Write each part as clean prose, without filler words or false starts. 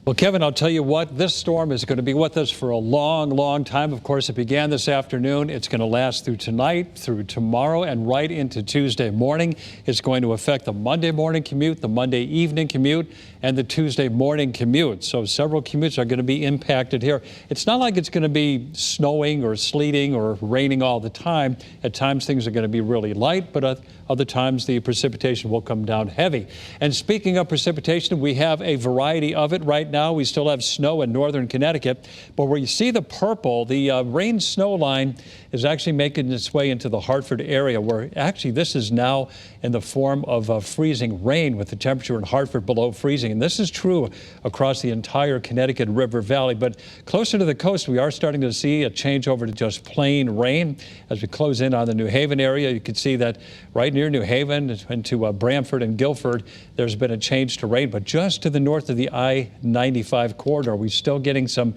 Well, Kevin, I'll tell you what, this storm is going to be with us for a long, long time. Of course, it began this afternoon. It's going to last through tonight, through tomorrow, and right into Tuesday morning. It's going to affect the Monday morning commute, the Monday evening commute, and the Tuesday morning commute. So several commutes are going to be impacted here. It's not like it's going to be snowing or sleeting or raining all the time. At times, things are going to be really light, but other times the precipitation will come down heavy. And speaking of precipitation, we have a variety of it right now. We still have snow in northern Connecticut, but where you see the purple, the rain snow line is actually making its way into the Hartford area, where actually this is now in the form of freezing rain, with the temperature in Hartford below freezing. And this is true across the entire Connecticut River Valley. But closer to the coast, we are starting to see a change over to just plain rain. As we close in on the New Haven area, you can see that right near New Haven into Bramford and Guilford, there's been a change to rain. But just to the north of the I-95 corridor, we're still getting some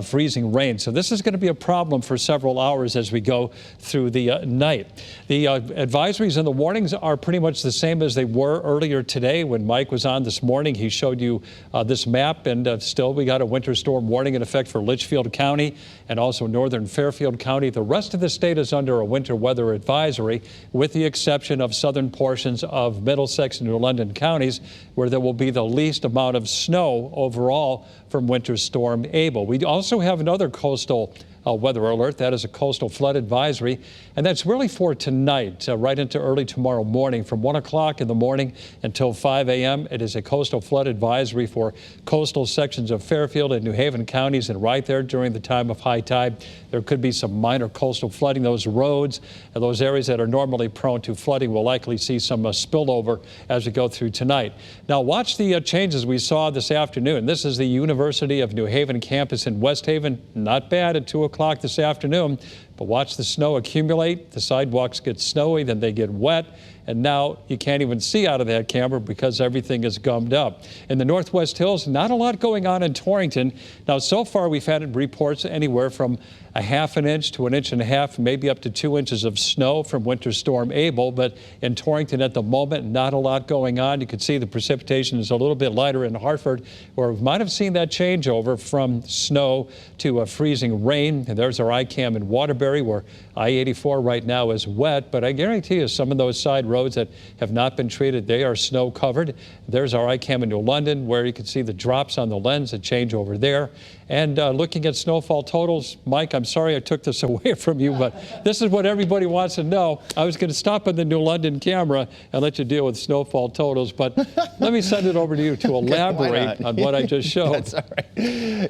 freezing rain. So this is going to be a problem for several hours as we go through the night. The advisories and the warnings are pretty much the same as they were earlier today. When Mike was on this morning, he showed you this map, and still we got a winter storm warning in effect for Litchfield County and also northern Fairfield County. The rest of the state is under a winter weather advisory, with the exception of southern portions of Middlesex and New London counties, where there will be the least amount of snow overall from Winter Storm Abel. We also have another coastal weather alert. That is a coastal flood advisory, and that's really for tonight, right into early tomorrow morning. From 1 o'clock in the morning until 5 a.m., it is a coastal flood advisory for coastal sections of Fairfield and New Haven counties, and right there during the time of high tide, there could be some minor coastal flooding. Those roads and those areas that are normally prone to flooding will likely see some spillover as we go through tonight. Now watch the changes we saw this afternoon. This is the University of New Haven campus in West Haven. Not bad at 2 o'clock this afternoon, but watch the snow accumulate. The sidewalks get snowy, then they get wet, and now you can't even see out of that camera because everything is gummed up. In the Northwest Hills, not a lot going on in Torrington. Now, so far we've had reports anywhere from a ½ inch to 1.5 inches, maybe up to 2 inches of snow from Winter Storm Abel. But in Torrington at the moment, not a lot going on. You can see the precipitation is a little bit lighter in Hartford, where we might have seen that changeover from snow to freezing rain. And there's our ICAM in Waterbury, where I-84 right now is wet. But I guarantee you some of those side roads that have not been treated, they are snow covered. There's our ICAM in New London, where you can see the drops on the lens, a change over there. And looking at snowfall totals, Mike, I'm sorry I took this away from you, but this is what everybody wants to know. I was going to stop on the New London camera and let you deal with snowfall totals, but let me send it over to you to elaborate on what I just showed. That's all right.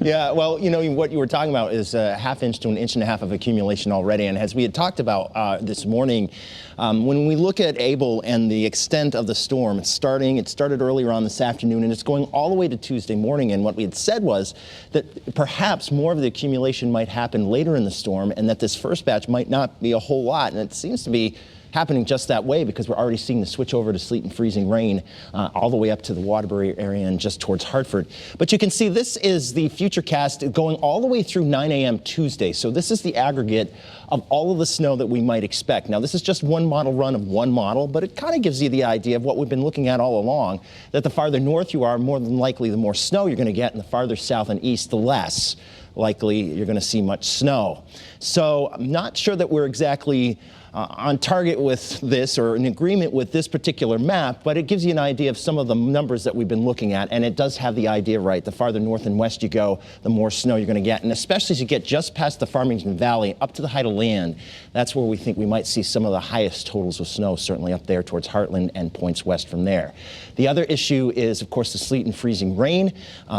Yeah, well, you know, what you were talking about is a ½ inch to 1.5 inches of accumulation already. And as we had talked about this morning, when we look at Abel and the extent of the storm, it started earlier on this afternoon, and it's going all the way to Tuesday morning. And what we had said was that perhaps more of the accumulation might happen later in the storm, and that this first batch might not be a whole lot. And it seems to be happening just that way, because we're already seeing the switch over to sleet and freezing rain all the way up to the Waterbury area and just towards Hartford. But you can see this is the futurecast going all the way through 9 a.m. Tuesday. So this is the aggregate of all of the snow that we might expect. Now, this is just one model run of one model, but it kind of gives you the idea of what we've been looking at all along, that the farther north you are, more than likely the more snow you're going to get, and the farther south and east, the less likely you're going to see much snow. So I'm not sure that we're exactly on target with this or in agreement with this particular map, but it gives you an idea of some of the numbers that we've been looking at, and it does have the idea right. The farther north and west you go, the more snow you're going to get, and especially as you get just past the Farmington Valley up to the height of land, that's where we think we might see some of the highest totals of snow, certainly up there towards Heartland and points west from there. The other issue is, of course, the sleet and freezing rain.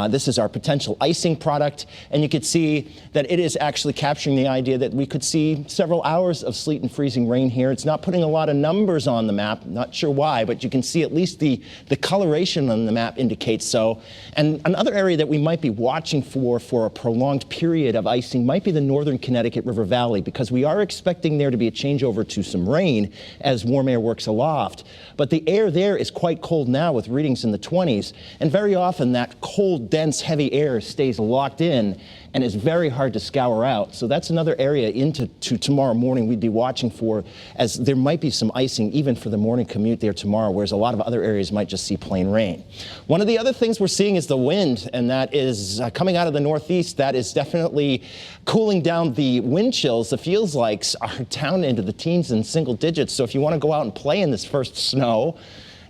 This is our potential icing product, and you can see that it is actually capturing the idea that we could see several hours of sleet and freezing rain here. It's not putting a lot of numbers on the map, not sure why, but you can see at least the coloration on the map indicates so. And another area that we might be watching for a prolonged period of icing might be the northern Connecticut River Valley, because we are expecting there to be a changeover to some rain as warm air works aloft. But the air there is quite cold now, with readings in the 20s, and very often that cold, dense, heavy air stays locked in and is very hard to scour out. So that's another area into tomorrow morning we'd be watching for for, as there might be some icing even for the morning commute there tomorrow, whereas a lot of other areas might just see plain rain. One of the other things we're seeing is the wind, and that is coming out of the northeast. That is definitely cooling down the wind chills. The feels likes are down into the teens and single digits. So if you want to go out and play in this first snow,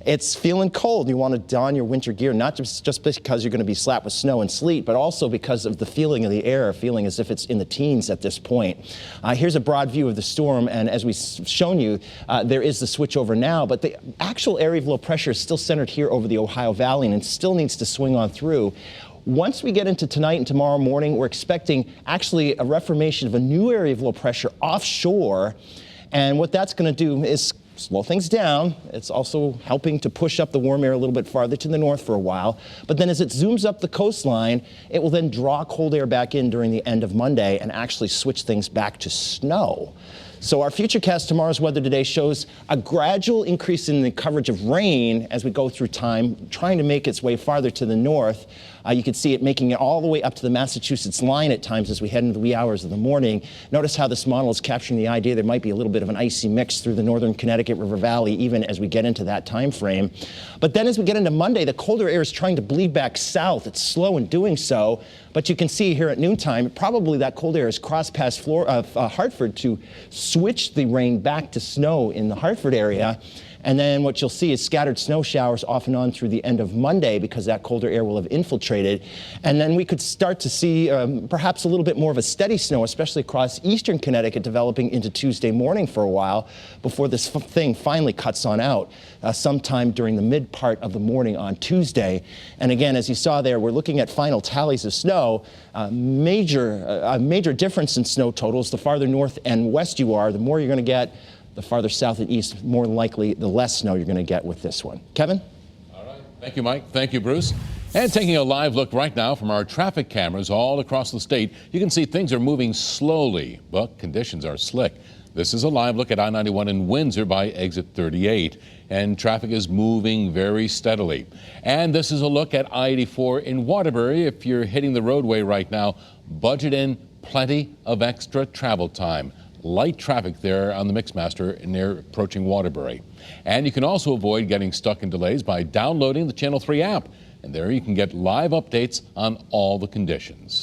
it's feeling cold. You want to don your winter gear, not just because you're going to be slapped with snow and sleet, but also because of the feeling of the air, feeling as if it's in the teens at this point. Here's a broad view of the storm, and as we've shown you, there is the switch over now, but the actual area of low pressure is still centered here over the Ohio Valley and still needs to swing on through. Once we get into tonight and tomorrow morning, we're expecting actually a reformation of a new area of low pressure offshore, and what that's going to do is slow things down. It's also helping to push up the warm air a little bit farther to the north for a while. But then as it zooms up the coastline, it will then draw cold air back in during the end of Monday and actually switch things back to snow. So our Futurecast Tomorrow's Weather Today shows a gradual increase in the coverage of rain as we go through time, trying to make its way farther to the north. You can see it making it all the way up to the Massachusetts line at times as we head into the wee hours of the morning. Notice how this model is capturing the idea there might be a little bit of an icy mix through the northern Connecticut River Valley even as we get into that time frame. But then as we get into Monday, the colder air is trying to bleed back south. It's slow in doing so, but you can see here at noontime, probably that cold air has crossed past Hartford to switch the rain back to snow in the Hartford area. And then what you'll see is scattered snow showers off and on through the end of Monday because that colder air will have infiltrated. And then we could start to see perhaps a little bit more of a steady snow, especially across eastern Connecticut, developing into Tuesday morning for a while before this thing finally cuts on out sometime during the mid part of the morning on Tuesday. And again, as you saw there, we're looking at final tallies of snow. A major difference in snow totals. The farther north and west you are, the more you're going to get. The farther south and east, more than likely, the less snow you're going to get with this one. Kevin? All right. Thank you, Mike. Thank you, Bruce. And taking a live look right now from our traffic cameras all across the state, you can see things are moving slowly, but conditions are slick. This is a live look at I-91 in Windsor by exit 38, and traffic is moving very steadily. And this is a look at I-84 in Waterbury. If you're hitting the roadway right now, budget in plenty of extra travel time. Light traffic there on the Mixmaster near approaching Waterbury. And you can also avoid getting stuck in delays by downloading the Channel 3 app. And there you can get live updates on all the conditions.